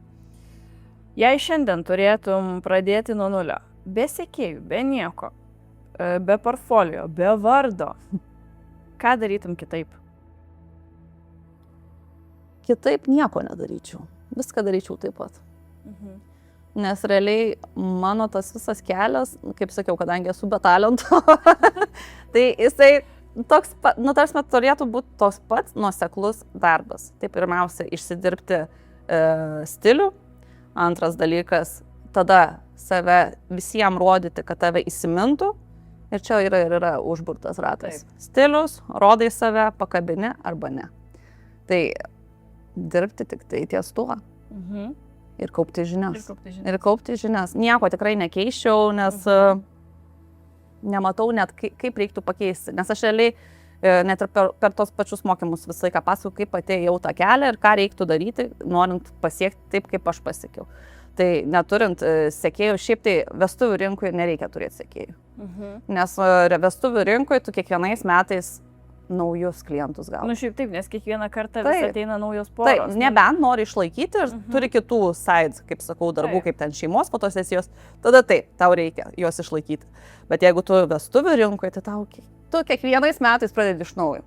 Jei šiandien turėtum pradėti nuo nulio, be sekėjų, be nieko, be portfolio, be vardo, ką darytum kitaip? Kitaip nieko nedaryčiau. Viską daryčiau taip pat. Nes realiai mano tas visas kelias, kaip sakiau, kadangi esu be talento, tai jisai toks, tarsi turėtų būti toks pats nuoseklus darbas. Tai pirmiausia, išsidirbti stilių. Antras dalykas, tada save visiems rodyti, kad tave įsimintų. Ir čia yra užburtas ratas. Taip. Stilius, rodai save, pakabini arba ne. Tai dirbti tik tai ties tuo. Mhm. Ir kaupti žinias. Ir kaupti žinias. Nieko tikrai nekeiščiau, nes nematau net kaip reiktų pakeisti. Nes aš realiai net ir per tos pačius mokymus visą laiką pasakoju, kaip atėjau tą kelią ir ką reiktų daryti, norint pasiekti taip, kaip aš pasiekiau. Tai neturint sekėjų, šiaip tai vestuvių rinkoje nereikia turėti sekėjų. Nes vestuvių rinkoje tu kiekvienais metais naujus klientus gauni. Šiaip taip, nes kiekvieną kartą vis ateina naujos poros. Taip, nebent nori išlaikyti ir turi kitų sides, kaip sakau, darbų, kaip ten šeimos fotosesijos, tada taip, tau reikia juos išlaikyti. Bet jeigu tu vestuvių rinkoje, tai tu kiekvienais metais pradedi iš naujo.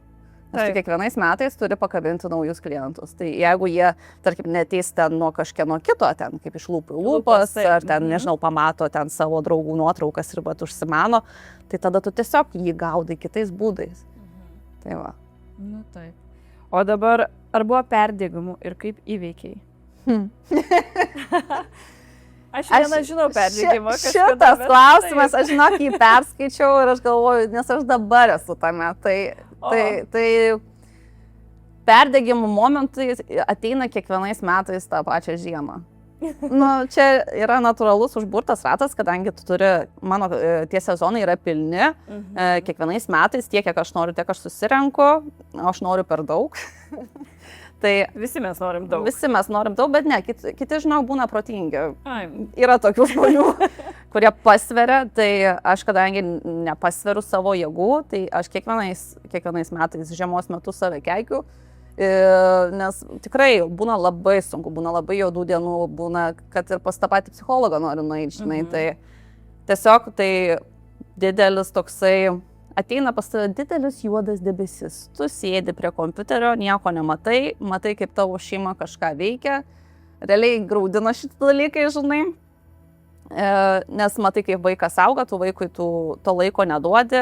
Nes tu kiekvienais metais turi pakabinti naujus klientus. Tai jeigu jie, tarkim, neteis ten nuo kažkieno kito, ten kaip iš lūpų į lūpas, ar ten, nežinau, pamato ten savo draugų nuotraukas ir bet užsimano, tai tada tu tiesiog jį gaudai kitais būdais. Tai va. Nu taip. O dabar, ar buvo perdegimų ir kaip įveikiai? Aš žinau perdegimą. Šitas klausimas, aš žinok, jį perskaičiau ir aš galvoju, nes aš dabar esu tame. Tai perdegimų momentai ateina kiekvienais metais tą pačią žiemą. Čia yra natūralus užburtas ratas, kadangi tu turi, mano tie sezonai yra pilni, kiekvienais metais tiek, kiek aš noriu, tiek aš susirenku, aš noriu per daug. Tai visi mes norim daug. Visi mes norim daug, bet ne, kiti žinau, būna protingi. Yra tokių žmonių, kurie pasveria, tai aš kadangi nepasveriu savo jėgų, tai aš kiekvienais metais žiemos metu save keikiu. Nes tikrai būna labai sunku, būna labai juodų dienų, būna, kad ir pas tą patį psichologą noriu nueiti, žinai, tai tiesiog tai didelis toksai, ateina pas tave didelis juodas debesis, tu sėdi prie kompiuterio, nieko nematai, matai, kaip tavo šeima kažką veikia, realiai graudina šitą dalyką, žinai, nes matai, kaip vaikas auga, tu vaikui to laiko neduodi,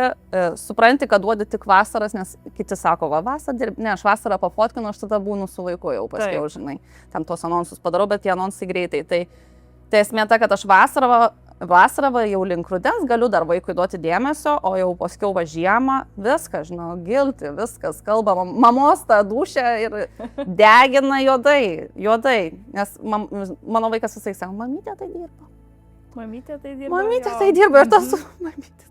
supranti, kad duodi tik vasaras, nes kiti sako, vasarą dirbi, ne, aš vasarą pafotkinu, aš tada būnu su vaiku jau paskiau, žinai, tam tos anonsus padarau, bet tie anonsai greitai, tai esmė ta, kad aš vasarą jau link rudens galiu dar vaikui duoti dėmesio, o jau paskiau va žiemą, viskas, žinau, gilti, viskas, kalba, mamos tą dušę ir degina juodai, nes mano vaikas visai sako, mamytė tai dirba. Mamytė tai dirba ir tas mamytė.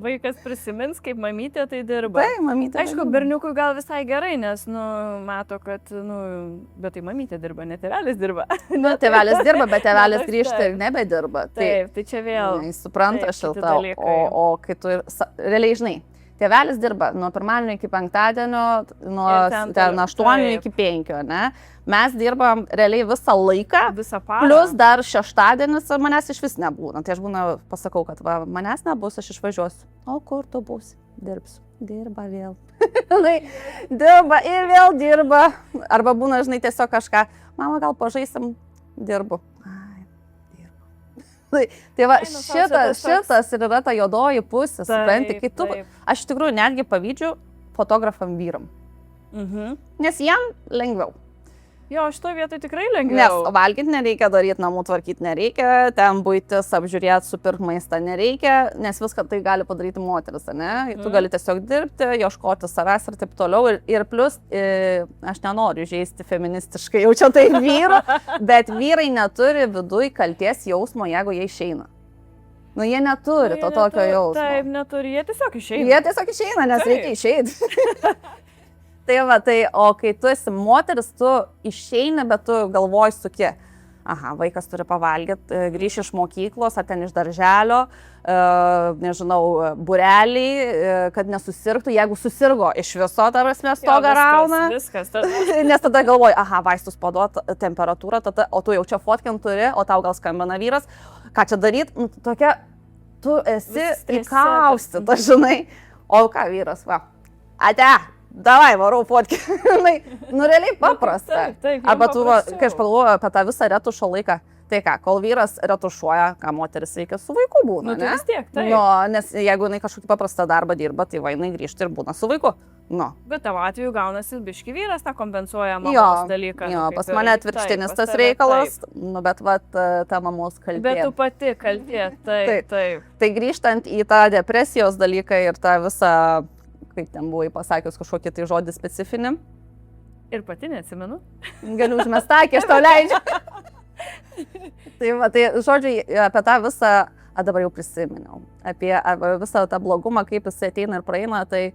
Vaikas prisimins, kaip mamytė tai dirba. Tai, mamytė. Aišku, berniukui gal visai gerai, nes, mato, kad, bet tai mamytė dirba, ne tėvelis dirba. Tėvelis dirba, bet tėvelis grįžta ir nebedirba. Taip, tai čia vėl. Jis supranta šiltą, o kai tu realiai žinai, tėvelis dirba nuo pirmadienio iki penktadienio, nuo 8 iki 5, ne? Mes dirbam realiai visą laiką, plus dar šeštadienis ir manęs iš vis nebūna. Tai aš pasakau, kad manęs nebus, aš išvažiuosiu. O kur tu būsi? Dirbsiu. Dirba vėl. Dirba ir vėl dirba. Arba būna, žinai, tiesiog kažką. Mama, gal pažaisim? Dirbu. Tai va, šitas ir yra ta juodoji pusė, supranti, kai tu, aš iš tikrųjų netgi pavydžiu fotografam vyram. Nes jam lengviau. Jo, šitoje vietoje tikrai lengviau. Nes valgyti nereikia, daryti namų tvarkyti nereikia, ten buitis, apžiūrėti, supirkti maistą nereikia, nes viską tai gali padaryti moteris, ne? Tu gali tiesiog dirbti, ieškoti savęs ir taip toliau. Ir plus, aš nenoriu žeisti feministiškai, jau čia tai vyru, bet vyrai neturi viduj kalties jausmo, jeigu jie išeina. Jie neturi to tokio jausmo. Taip, neturi, jie tiesiog išeina. Nes reikia išeiti. Tai va, o kai tu esi moteris, tu išeini, bet tu galvoji suki, vaikas turi pavalgyti, grįši iš mokyklos, ar ten iš darželio, nežinau, būrelį, kad nesusirgtų, jeigu susirgo iš viso, ta prasme, stogą rauna. Viskas. Nes tada galvoji, vaistus paduot, temperatūrą, o tu jau čia fotkin turi, o tau gal skambina vyras, ką čia daryti, tokia, tu esi įkaustyta, žinai, o ką vyras, davai, varau fotki. Realiai paprasta. Taip, arba tu, kai aš pagalvoju apie tą visą retušo laiką, Tai ką, kol vyras retušuoja, ką moteris reikia su vaiku būna, Nu, tai ne? vis tiek, taip. Nu, nes jeigu jinai kažkokį paprastą darbą dirba, tai va, jinai grįžta ir būna su vaiku. Nu. Bet tavo atveju gaunasi biški vyras tą kompensuoja Jo, mamos dalyką. jo, nu, kaip pas ir- mane taip, atvirkštinis pas tas tave reikalas, taip. nu, bet vat ta mamos kaltė. Bet tu pati kaltė, taip, Taip. taip. Tai grįžtant į tą depresijos dalyką ir tą visą, kaip ten buvai pasakius kažkokį tai žodį specifinį, Ir pati neatsimenu. galiu užmestakį, aš tau leidžiu. Tai, va, tai žodžiu, apie tą visą, dabar jau prisiminiau, apie visą tą blogumą, kaip jis ateina ir praeina, tai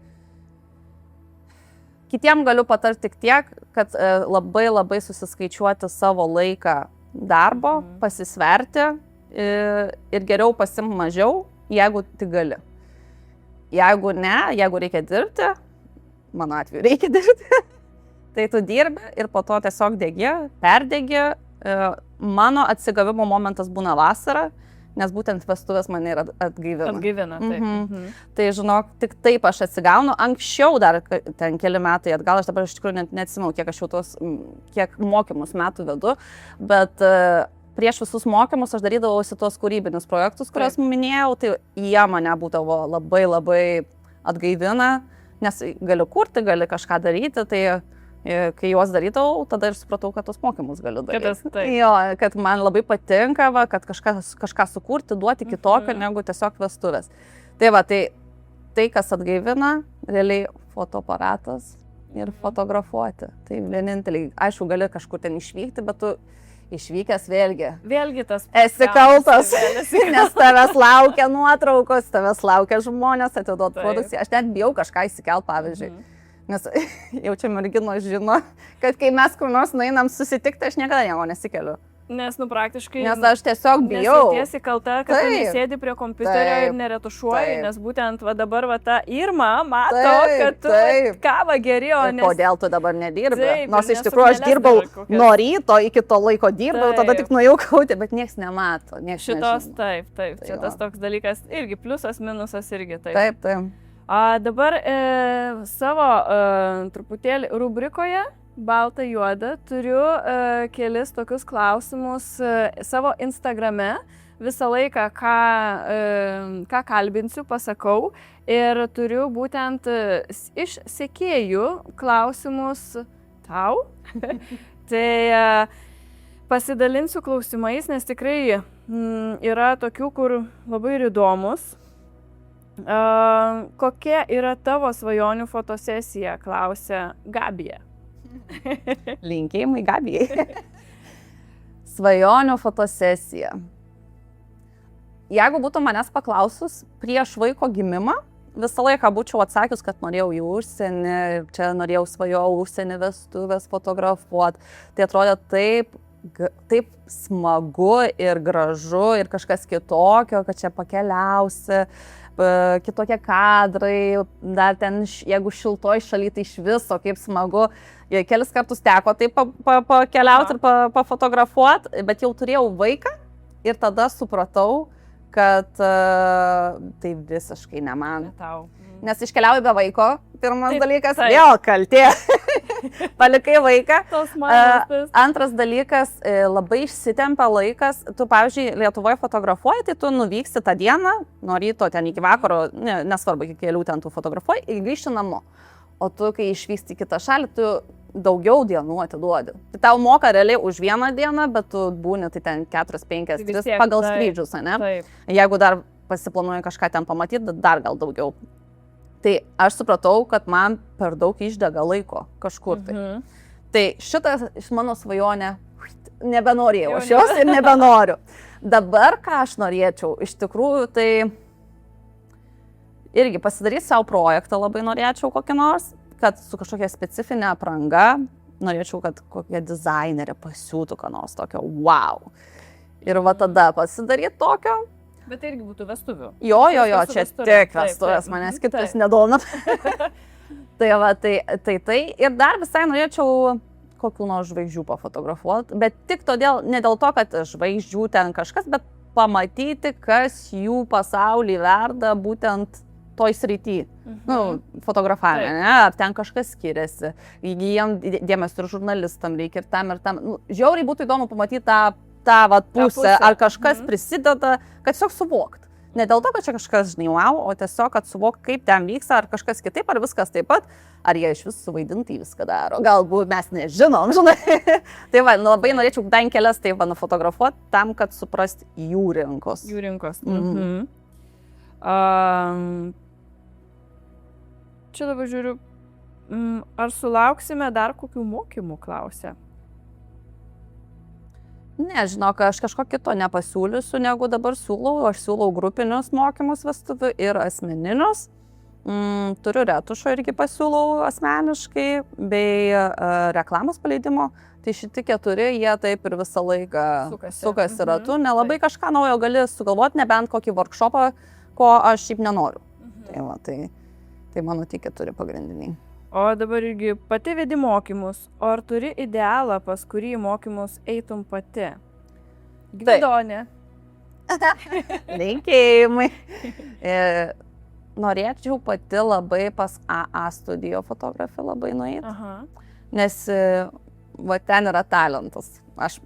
kitiem galiu patarti tik tiek, kad labai labai susiskaičiuoti savo laiką darbo, pasisverti ir geriau pasimti mažiau, jeigu tik gali. Jeigu ne, jeigu reikia dirbti, mano atveju reikia dirbti, tai tu dirbi ir po to tiesiog degi, perdegi. Mano atsigavimo momentas būna vasara, nes būtent vestuvės mane ir atgaivina. Atgaivina, taip. Mhm. Tai žinok, tik taip aš atsigaunu. Anksčiau dar ten keli metai atgal, aš dabar iš tikrųjų net neatsimenu, kiek aš jau kiek mokymus metų vedu, bet prieš visus mokymus aš darydavausi tuos kūrybinius projektus, kuriuos minėjau, tai jie mane būdavo labai labai atgaivina, nes galiu kurti, gali kažką daryti, tai kai juos darydavau, tada ir supratau, kad tos mokymus galiu daryti. Jo, kad man labai patinka, va, kad kažką sukurti, duoti kitokio negu tiesiog vestuvės. Tai va, tai kas atgaivina, realiai fotoaparatas ir fotografuoti. Tai vieninteliai, aišku, gali kažkur ten išvykti, bet tu išvykęs Vėlgi tas. esi kaltas, nes tavęs laukia nuotraukos, tavęs laukia žmonės, atiduot produkciją. Aš net bijau kažką įsikelt, pavyzdžiui. Nes jau čia merginos žino, kad kai mes kur nors nueinam susitikti, aš niekada nieko nesikeliu. Nes, praktiškai. Nes aš tiesiog bijau. Nes tiesi kalta, kad tu nesėdi prie kompiuterio ir neretušuoji, nes būtent va dabar va ta Irma mato, kad tu kavą geri, o ne... Kodėl tu dabar nedirbi? Nors iš tikrųjų aš dirbau nuo ryto, iki to laiko dirbau, tada tik nuėjau kauti, bet nieks nemato. Šitos, taip. Čia tas toks dalykas irgi, pliusas, minusas irgi taip. Taip. Dabar savo truputėlį rubrikoje balta juoda turiu kelis tokius klausimus savo Instagrame. Visą laiką, ką kalbinsiu, pasakau ir turiu būtent iš sekėjų klausimus tau. Tai pasidalinsiu klausimais, nes tikrai yra tokių, kur labai įdomus. Kokia yra tavo svajonių fotosesija, klausia Gabija. Linkėjimai Gabijai. Svajonių fotosesija. Jeigu būtų manęs paklausus prieš vaiko gimimą, visą laiką būčiau atsakius, kad norėjau į užsienį, čia norėjau svajojau užsienį vestuvės fotografuoti. Tai atrodė taip smagu ir gražu ir kažkas kitokio, kad čia pakeliausi. Kitokie kadrai, dar ten, jeigu šiltoj šaly, tai iš viso, kaip smagu. Kelis kartus teko taip pakeliauti ir pafotografuoti, bet jau turėjau vaiką ir tada supratau, kad tai visiškai ne man. Nes iškeliauju be vaiko, pirmas dalykas, vėl kaltė. Palikai vaiką. Antras dalykas, labai išsitempia laikas. Tu, pavyzdžiui, Lietuvoje fotografuoji, tai tu nuvyksti tą dieną, nuo ryto ten iki vakaro, nesvarbu, iki kelių ten tu fotografuoji, ir grįžti namo. O tu, kai išvyksti į kitą šalį, tu daugiau dienų atiduodi. Tai tau moka realiai už vieną dieną, bet tu būni tai ten 4, 5, 3 pagal skrydžius, ne? Jeigu dar pasiplanuoji kažką ten pamatyti, dar gal daugiau. Tai aš supratau, kad man per daug išdega laiko kažkur tai. Tai šitas iš mano svajonė nebenorėjau aš jos ir nebenoriu. Dabar, ką aš norėčiau, iš tikrųjų, tai irgi pasidaryti savo projektą labai norėčiau kokį nors, kad su kažkokia specifinė apranga, norėčiau, kad kokia dizainerė pasiūtų ką nors tokio, wow. Ir va tada pasidaryti tokio. Bet tai irgi būtų vestuvių. Jo, čia tik vestuvės, manęs kitas nedomina. Tai va, tai. Ir dar visai norėčiau kokių nors žvaigždžių pafotografuoti, bet tik todėl, ne dėl to, kad žvaigždžių ten kažkas, bet pamatyti, kas jų pasaulį verda būtent toj srity. Fotografavime, ne? Ar ten kažkas skiriasi. Jiem dėmesio ir žurnalistam reikia ir tam. Žiauriai būtų įdomu pamatyti tą tą vat, pusę, pusę. ar kažkas prisideda, kad tiesiog suvokt. Ne dėl to, kad čia kažkas žinai, wow, o tiesiog, kad suvokt, kaip ten vyksta, ar kažkas kitaip, ar viskas taip pat, ar jie iš vis suvaidintai viską daro. Galbūt mes nežinom, žinai. Tai va, labai norėčiau bent kelias taip nufotografuoti, tam, kad suprast jų rinkos. Jų rinkos. Čia dabar žiūriu, ar sulauksime dar kokių mokymų, klausia. Ne, žinok, aš kažko kito nepasiūlysiu, negu dabar siūlau. Aš siūlau grupinius mokymus vestuvių ir asmeninius. Turiu retušo irgi pasiūlau asmeniškai, bei reklamos paleidimo. Tai šitie 4, jie taip ir visą laiką sukasi ratu. Nelabai kažką naujo gali sugalvoti, nebent kokį workshopą, ko aš šiaip nenoriu. Tai, va, tai mano tie 4 pagrindiniai. O dabar irgi pati vedi mokymus. O ar turi idealą, pas kurį mokymus eitum pati? Gvidonė. Linkėjimai. Norėčiau pati labai pas AA studijo fotografiją labai nueiti. Nes va, ten yra talentas. Aš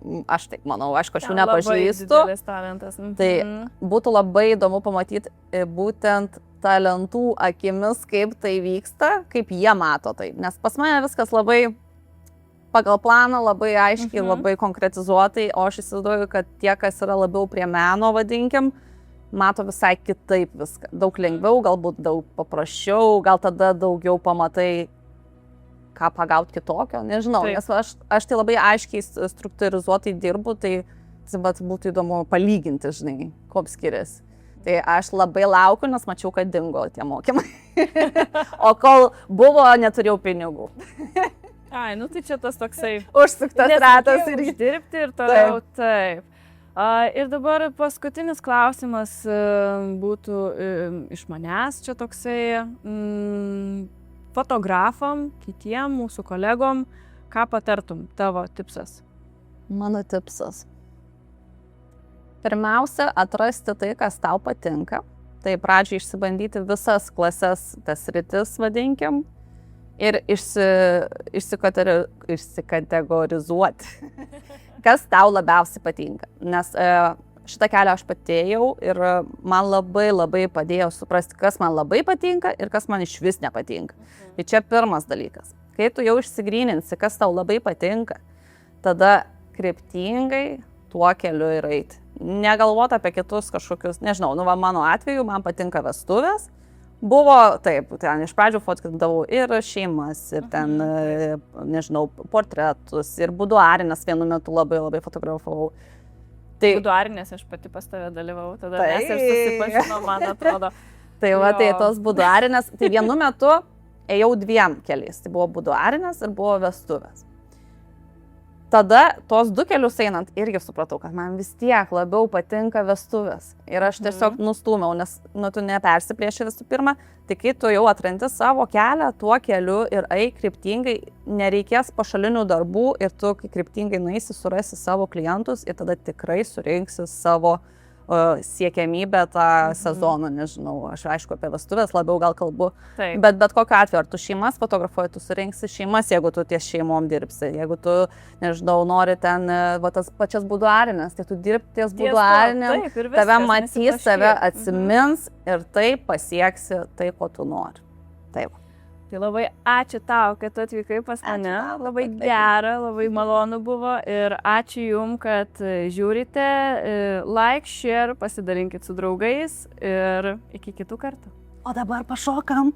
taip manau, aišku, aš jų nepažįstu. Labai didelis talentas. Tai būtų labai įdomu pamatyti būtent talentų akimis, kaip tai vyksta, kaip jie mato tai. Nes pas mane viskas labai pagal planą, labai aiškiai, labai konkretizuotai, o aš įsivaizduoju, kad tie, kas yra labiau prie meno, vadinkim, mato visai kitaip viską. Daug lengviau, galbūt daug paprasčiau, gal tada daugiau pamatai, ką pagauti kitokio, nežinau. Taip. Nes aš tai labai aiškiai struktūrizuotai dirbu, tai būtų įdomu palyginti, žinai, kuo skiriasi. Tai aš labai laukiu, nes mačiau, kad dingo tie mokymai. O kol buvo, neturėjau pinigų. Ai, nu tai čia tas toksai užsuktas ratas ir dirbti ir toliau taip. Ir dabar paskutinis klausimas būtų iš manęs, čia toksai fotografam, kitiem mūsų kolegom, ką patartum, tavo tipsas? Mano tipsas. Pirmiausia, atrasti tai, kas tau patinka. Tai pradžiai išsibandyti visas klases, tas rytis, vadinkim, ir išsikategorizuoti, kas tau labiausiai patinka. Nes šitą kelią aš patėjau ir man labai padėjo suprasti, kas man labai patinka ir kas man iš vis nepatinka. Tai čia pirmas dalykas. Kai tu jau išsigryninsi, kas tau labai patinka, tada kryptingai tuo keliu ir eiti. Negalvoti apie kitus kažkokius, nežinau, nu va mano atveju man patinka vestuvės. Buvo taip, ten iš pradžių fotkindavau ir šeimas, ir ten, nežinau, portretus, ir buduarinės vienu metu labai fotografavau. Tai buduarinės aš pati pas tave dalyvau, tada mes ir susipažinom, man atrodo. Tai va, tai tos buduarinės, tai vienu metu ėjau 2 keliais. Tai buvo buduarinės ir buvo vestuvės. Tada tos 2 kelius einant irgi supratau, kad man vis tiek labiau patinka vestuvės. Ir aš tiesiog nustūmiau, nes tu nepersiplėši visų pirma. Tai kai tu jau atrandi savo kelią tuo keliu ir eik kryptingai, nereikės pašalinių darbų ir tu kryptingai nueisi, surasi savo klientus ir tada tikrai surinksi savo siekiamybę tą sezoną, nežinau, aš aišku apie vestuvės labiau gal kalbu, bet kokiu atveju, ar tu šeimas fotografuoji, tu surinksi šeimas, jeigu tu ties šeimom dirbsi, jeigu tu, nežinau, nori ten tas pačias buduarinės, tai tu dirbti ties buduarinėm, tave matys, tave atsimins ir taip pasieksi tai, ko tu nori. Taip. Tai labai ačiū tau, kad tu atvykai pas mane, labai gera, labai malonu buvo ir ačiū jum, kad žiūrite, like, share, pasidalinkit su draugais ir iki kitų kartų. O dabar pašokam.